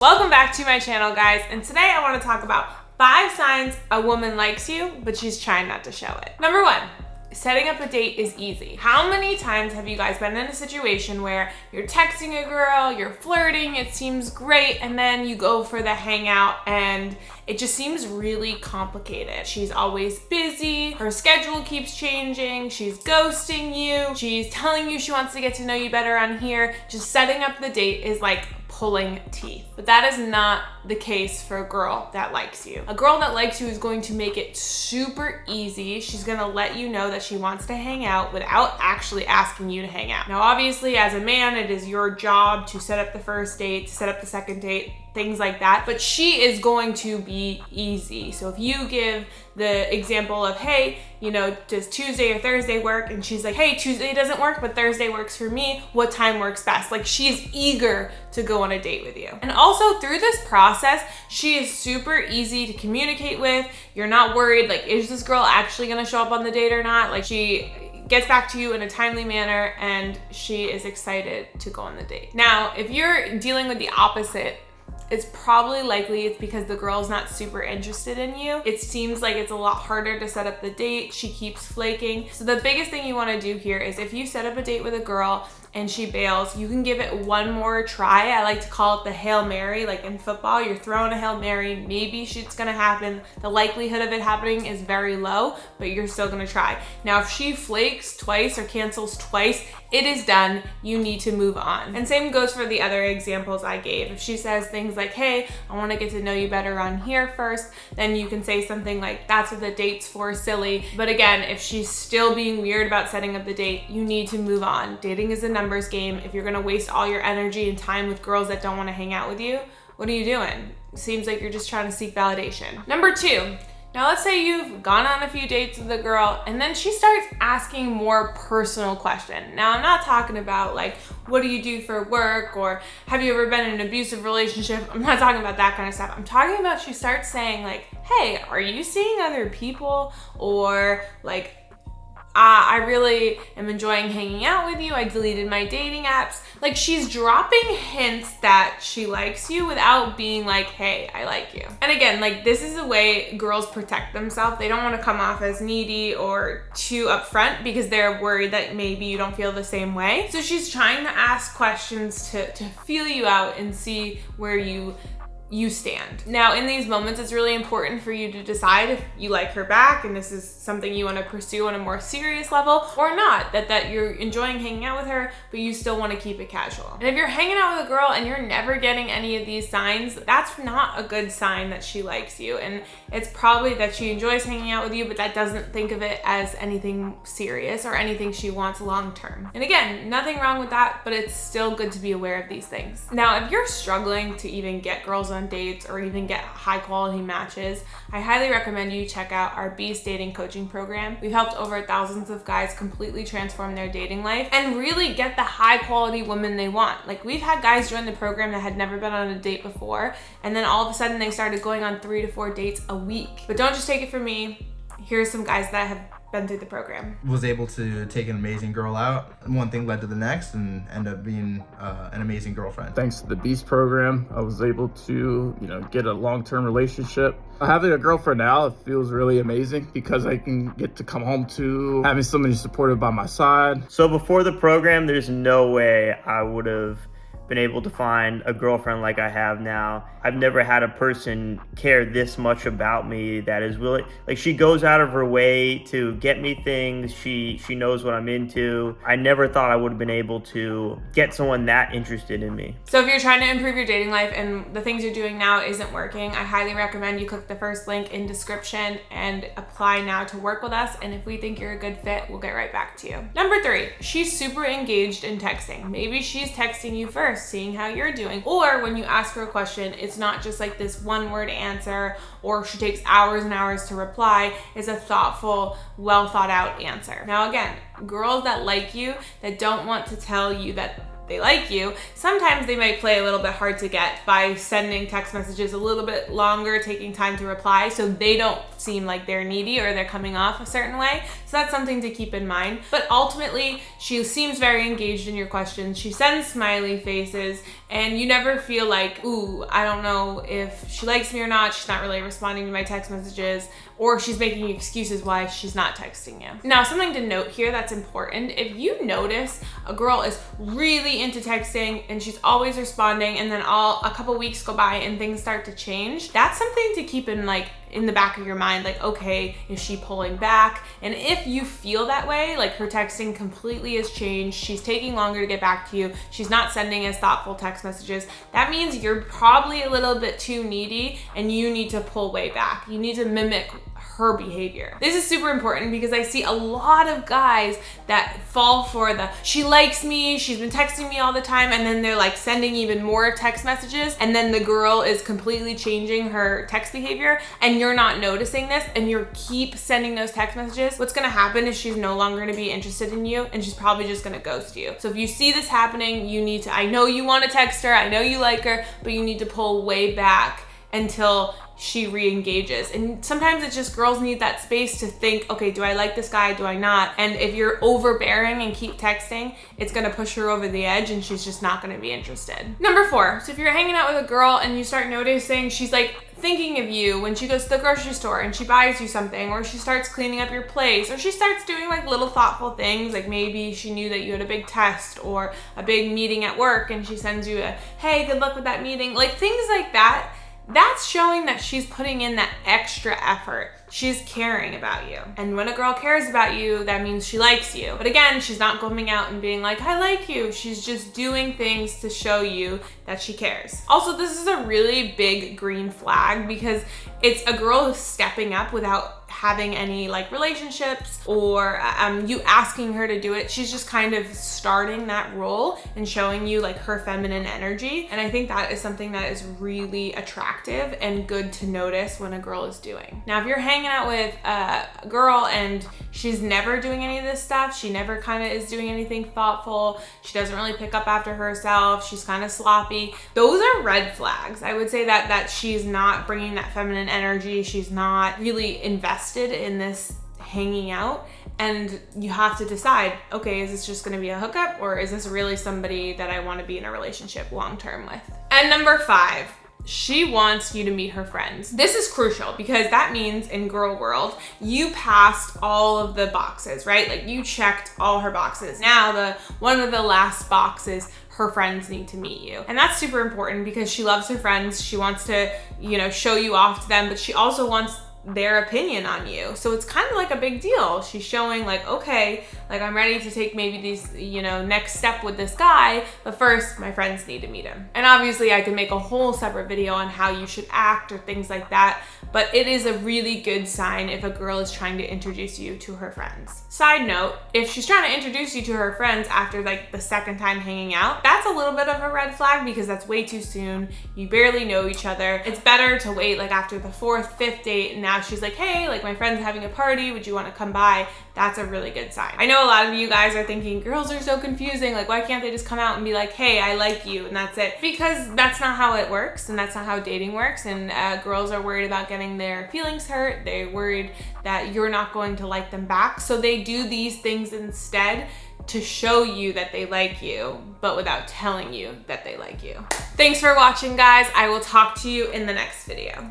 Welcome back to my channel, guys, and today I want to talk about 5 signs a woman likes you, but she's trying not to show it. Number 1, setting up a date is easy. How many times have you guys been in a situation where you're texting a girl, you're flirting, it seems great, and then you go for the hangout and it just seems really complicated. She's always busy, her schedule keeps changing, she's ghosting you, she's telling you she wants to get to know you better on here. Just setting up the date is like pulling teeth. But that is not the case for a girl that likes you. A girl that likes you is going to make it super easy. She's gonna let you know that she wants to hang out without actually asking you to hang out. Now, obviously, as a man, it is your job to set up the first date, to set up the second date, things like that, but she is going to be easy. So if you give the example of, hey, you know, does Tuesday or Thursday work? And she's like, hey, Tuesday doesn't work, but Thursday works for me. What time works best? Like, she's eager to go on a date with you. And also through this process, she is super easy to communicate with. You're not worried, like, is this girl actually gonna show up on the date or not? Like, she gets back to you in a timely manner and she is excited to go on the date. Now, if you're dealing with the opposite, it's probably likely it's because the girl's not super interested in you. It seems like it's a lot harder to set up the date. She keeps flaking. So the biggest thing you want to do here is if you set up a date with a girl and she bails, you can give it one more try. I like to call it the Hail Mary. Like in football, you're throwing a Hail Mary. Maybe shit's gonna happen. The likelihood of it happening is very low, but you're still gonna try. Now, if she flakes twice or cancels twice, it is done. You need to move on. And same goes for the other examples I gave. If she says things like, hey, I wanna get to know you better on here first, then you can say something like, that's what the date's for, silly. But again, if she's still being weird about setting up the date, you need to move on. Dating is a numbers game. If you're gonna waste all your energy and time with girls that don't wanna hang out with you, what are you doing? Seems like you're just trying to seek validation. Number 2, now let's say you've gone on a few dates with a girl and then she starts asking more personal questions. Now, I'm not talking about like, what do you do for work? Or have you ever been in an abusive relationship? I'm not talking about that kind of stuff. I'm talking about she starts saying like, hey, are you seeing other people? Or like, I really am enjoying hanging out with you. I deleted my dating apps. Like, she's dropping hints that she likes you without being like, hey, I like you. And again, like, this is the way girls protect themselves. They don't want to come off as needy or too upfront because they're worried that maybe you don't feel the same way. So she's trying to ask questions to feel you out and see where you stand. Now, in these moments, it's really important for you to decide if you like her back and this is something you want to pursue on a more serious level or not, that you're enjoying hanging out with her, but you still want to keep it casual. And if you're hanging out with a girl and you're never getting any of these signs, that's not a good sign that she likes you. And it's probably that she enjoys hanging out with you, but that doesn't think of it as anything serious or anything she wants long term. And again, nothing wrong with that, but it's still good to be aware of these things. Now, if you're struggling to even get girls on dates or even get high quality matches, I highly recommend you check out our Beast Dating Coaching Program. We've helped over thousands of guys completely transform their dating life and really get the high quality women they want. Like, we've had guys join the program that had never been on a date before, and then all of a sudden they started going on 3 to 4 dates a week. But don't just take it from me. Here's some guys that have been through the program. Was able to take an amazing girl out. One thing led to the next and end up being an amazing girlfriend. Thanks to the Beast program, I was able to, get a long-term relationship. Having a girlfriend now, it feels really amazing because I can get to come home to having somebody supportive by my side. So before the program, there's no way I would have been able to find a girlfriend like I have now. I've never had a person care this much about me that is willing, like, she goes out of her way to get me things. She knows what I'm into. I never thought I would have been able to get someone that interested in me. So if you're trying to improve your dating life and the things you're doing now isn't working, I highly recommend you click the first link in description and apply now to work with us. And if we think you're a good fit, we'll get right back to you. Number 3, she's super engaged in texting. Maybe she's texting you first, seeing how you're doing. Or when you ask her a question, it's not just like this one-word answer, or she takes hours and hours to reply. It's a thoughtful, well thought out answer. Now again, girls that like you, that don't want to tell you that they like you, sometimes they might play a little bit hard to get by sending text messages a little bit longer, taking time to reply, so they don't seem like they're needy or they're coming off a certain way. So that's something to keep in mind. But ultimately, she seems very engaged in your questions. She sends smiley faces and you never feel like, ooh, I don't know if she likes me or not, she's not really responding to my text messages, or she's making excuses why she's not texting you. Now, something to note here that's important, if you notice a girl is really into texting and she's always responding, and then a couple weeks go by and things start to change, that's something to keep in the back of your mind, like, okay, is she pulling back? And if you feel that way, like her texting completely has changed, she's taking longer to get back to you, she's not sending as thoughtful text messages, that means you're probably a little bit too needy and you need to pull way back. You need to mimic her behavior. This is super important because I see a lot of guys that fall for she likes me, she's been texting me all the time, and then they're like sending even more text messages, and then the girl is completely changing her text behavior and you're not noticing this and you keep sending those text messages. What's gonna happen is she's no longer gonna be interested in you and she's probably just gonna ghost you. So if you see this happening, you need to, I know you wanna text her, I know you like her, but you need to pull way back until she re-engages. And sometimes it's just girls need that space to think, okay, do I like this guy, do I not? And if you're overbearing and keep texting, it's gonna push her over the edge and she's just not gonna be interested. Number 4, so if you're hanging out with a girl and you start noticing she's like thinking of you when she goes to the grocery store and she buys you something, or she starts cleaning up your place, or she starts doing like little thoughtful things, like maybe she knew that you had a big test or a big meeting at work and she sends you a, hey, good luck with that meeting, like things like that, that's showing that she's putting in that extra effort. She's caring about you. And when a girl cares about you, that means she likes you. But again, she's not going out and being like, I like you. She's just doing things to show you that she cares. Also, this is a really big green flag because it's a girl who's stepping up without having any like relationships or you asking her to do it. She's just kind of starting that role and showing you like her feminine energy. And I think that is something that is really attractive and good to notice when a girl is doing. Now, if you're hanging out with a girl and she's never doing any of this stuff, she never kind of is doing anything thoughtful, she doesn't really pick up after herself, she's kind of sloppy, those are red flags. I would say that she's not bringing that feminine energy, she's not really invested in this hanging out, and you have to decide, okay, is this just gonna be a hookup or is this really somebody that I wanna be in a relationship long-term with? And number 5, she wants you to meet her friends. This is crucial because that means in girl world, you passed all of the boxes, right? Like you checked all her boxes. Now one of the last boxes, her friends need to meet you. And that's super important because she loves her friends. She wants to, show you off to them, but she also wants their opinion on you. So it's kind of like a big deal. She's showing like, okay, like I'm ready to take maybe these, next step with this guy, but first my friends need to meet him. And obviously I can make a whole separate video on how you should act or things like that, but it is a really good sign if a girl is trying to introduce you to her friends. Side note, if she's trying to introduce you to her friends after like the second time hanging out, that's a little bit of a red flag because that's way too soon. You barely know each other. It's better to wait like after the 4th, 5th date, and now she's like, hey, like my friend's having a party, would you want to come by? That's a really good sign. I know a lot of you guys are thinking, girls are so confusing, like why can't they just come out and be like, hey, I like you, and that's it? Because that's not how it works, and that's not how dating works, and girls are worried about getting their feelings hurt. They're worried that you're not going to like them back, so they do these things instead to show you that they like you, but without telling you that they like you. Thanks for watching, guys. I will talk to you in the next video.